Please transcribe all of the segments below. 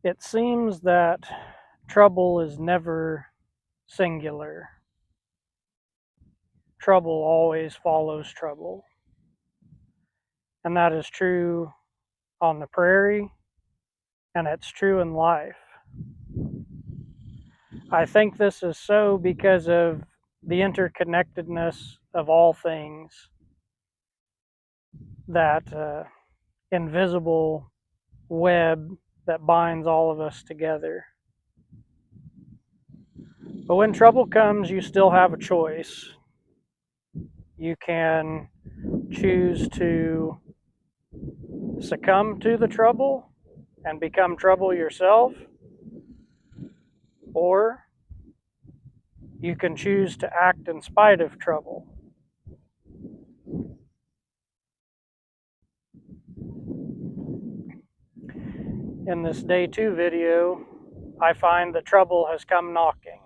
It seems that trouble is never singular. Trouble always follows trouble. And that is true on the prairie, and it's true in life. I think this is so because of the interconnectedness of all things, that invisible web that binds all of us together. But when trouble comes, you still have a choice. You can choose to succumb to the trouble and become trouble yourself, or you can choose to act in spite of trouble. In this day 2 video, I find that trouble has come knocking.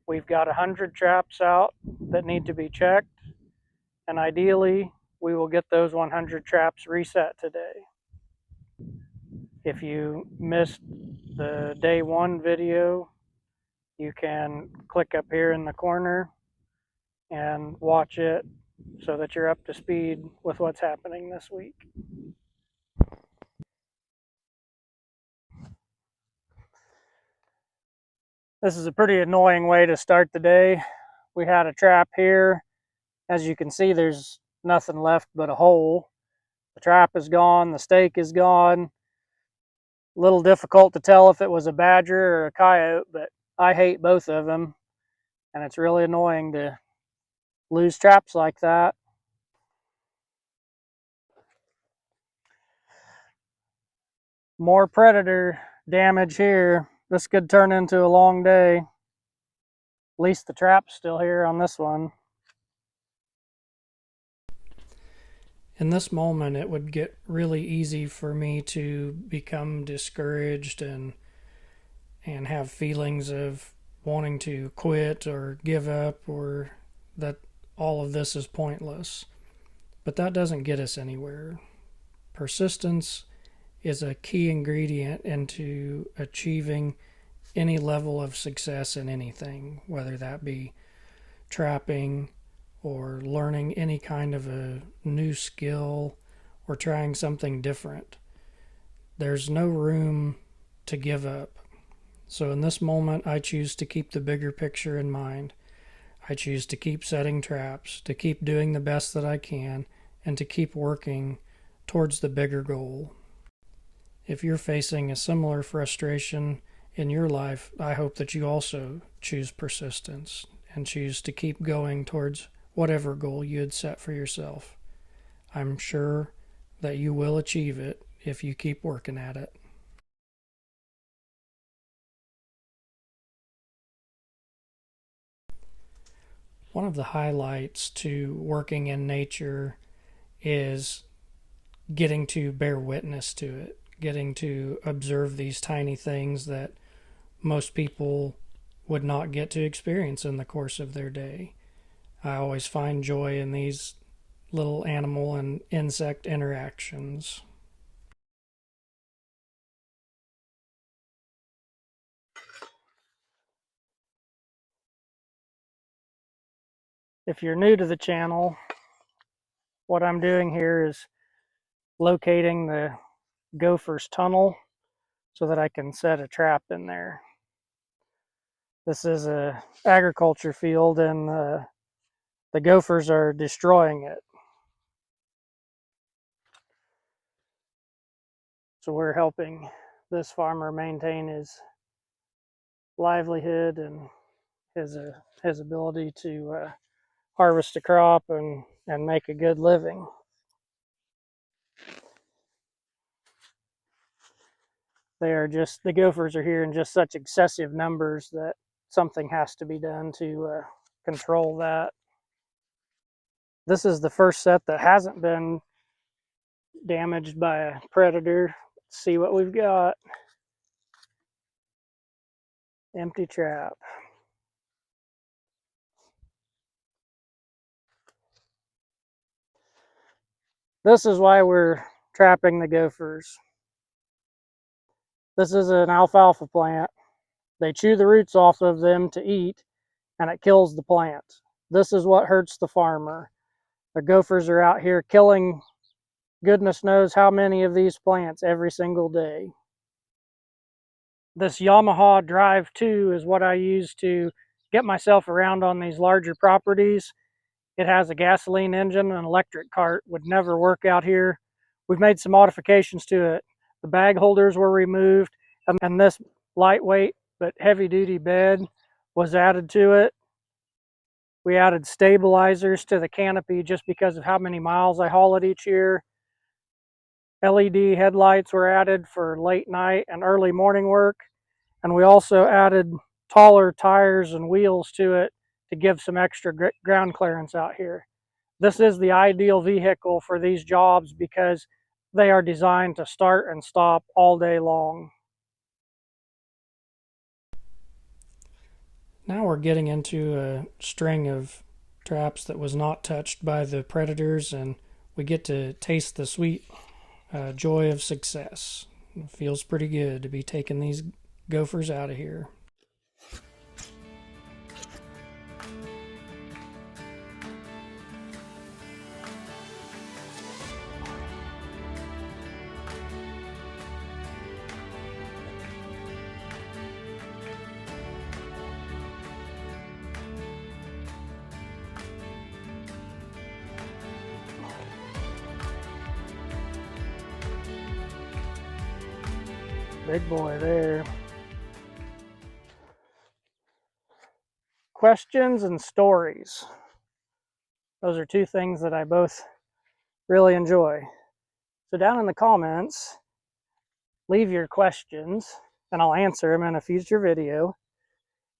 We've got 100 traps out that need to be checked, and ideally, we will get those 100 traps reset today. If you missed the day 1 video, you can click up here in the corner and watch it so that you're up to speed with what's happening this week. This is a pretty annoying way to start the day. We had a trap here. As you can see, there's nothing left but a hole. The trap is gone, the stake is gone. A little difficult to tell if it was a badger or a coyote, but I hate both of them, and it's really annoying to lose traps like that. More predator damage here. This could turn into a long day. At least the trap's still here on this one. In this moment, it would get really easy for me to become discouraged and have feelings of wanting to quit or give up, or that all of this is pointless. But that doesn't get us anywhere. Persistence is a key ingredient into achieving any level of success in anything, whether that be trapping or learning any kind of a new skill or trying something different. There's no room to give up. So in this moment, I choose to keep the bigger picture in mind. I choose to keep setting traps, to keep doing the best that I can, and to keep working towards the bigger goal. If you're facing a similar frustration in your life, I hope that you also choose persistence and choose to keep going towards whatever goal you had set for yourself. I'm sure that you will achieve it if you keep working at it. One of the highlights to working in nature is getting to bear witness to it, getting to observe these tiny things that most people would not get to experience in the course of their day. I always find joy in these little animal and insect interactions. If you're new to the channel, what I'm doing here is locating the Gopher's tunnel so that I can set a trap in there. This is a agriculture field, and the gophers are destroying it. So we're helping this farmer maintain his livelihood and his ability to harvest a crop and make a good living. The gophers are here in just such excessive numbers that something has to be done to control that. This is the first set that hasn't been damaged by a predator. Let's see what we've got. Empty trap. This is why we're trapping the gophers. This is an alfalfa plant. They chew the roots off of them to eat, and it kills the plant. This is what hurts the farmer. The gophers are out here killing goodness knows how many of these plants every single day. This Yamaha Drive 2 is what I use to get myself around on these larger properties. It has a gasoline engine. An electric cart would never work out here. We've made some modifications to it. The bag holders were removed, and this lightweight but heavy-duty bed was added to it. We added stabilizers to the canopy just because of how many miles I haul it each year. LED headlights were added for late night and early morning work. And we also added taller tires and wheels to it to give some extra ground clearance out here. This is the ideal vehicle for these jobs because they are designed to start and stop all day long. Now we're getting into a string of traps that was not touched by the predators, and we get to taste the sweet joy of success. It feels pretty good to be taking these gophers out of here. Big boy there. Questions and stories. Those are two things that I both really enjoy. So down in the comments, leave your questions and I'll answer them in a future video.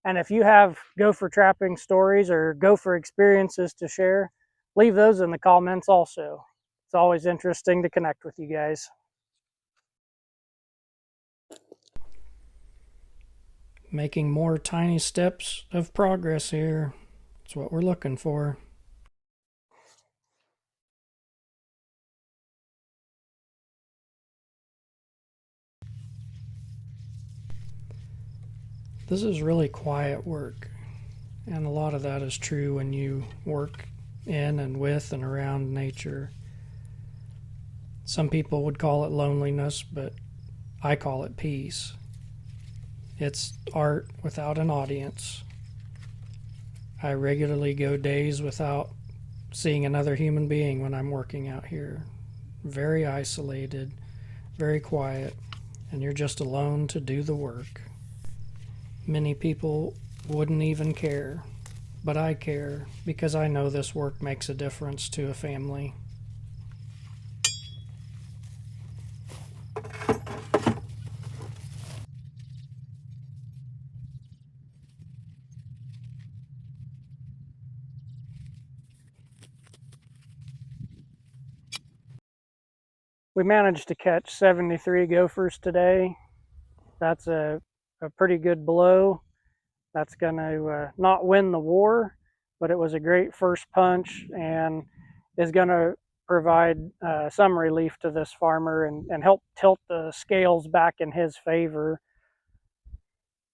And if you have gopher trapping stories or gopher experiences to share, leave those in the comments also. It's always interesting to connect with you guys. Making more tiny steps of progress here. That's what we're looking for. This is really quiet work, and a lot of that is true when you work in and with and around nature. Some people would call it loneliness, but I call it peace. It's art without an audience. I regularly go days without seeing another human being when I'm working out here. Very isolated, very quiet, and you're just alone to do the work. Many people wouldn't even care, but I care because I know this work makes a difference to a family. We managed to catch 73 gophers today. That's a pretty good blow. That's going to not win the war, but it was a great first punch and is going to provide some relief to this farmer and help tilt the scales back in his favor.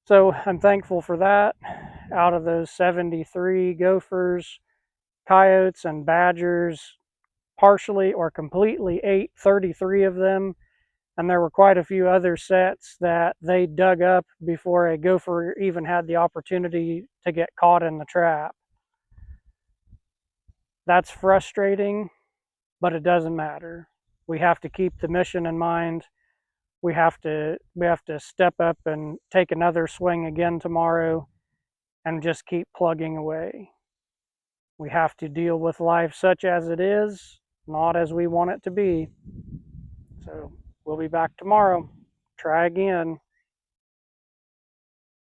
So I'm thankful for that. Out of those 73 gophers, coyotes and badgers partially or completely ate 33 of them, and there were quite a few other sets that they dug up before a gopher even had the opportunity to get caught in the trap. That's frustrating, but it doesn't matter. We have to keep the mission in mind. We have to step up and take another swing again tomorrow and just keep plugging away. We have to deal with life such as it is, not as we want it to be. So we'll be back tomorrow. Try again.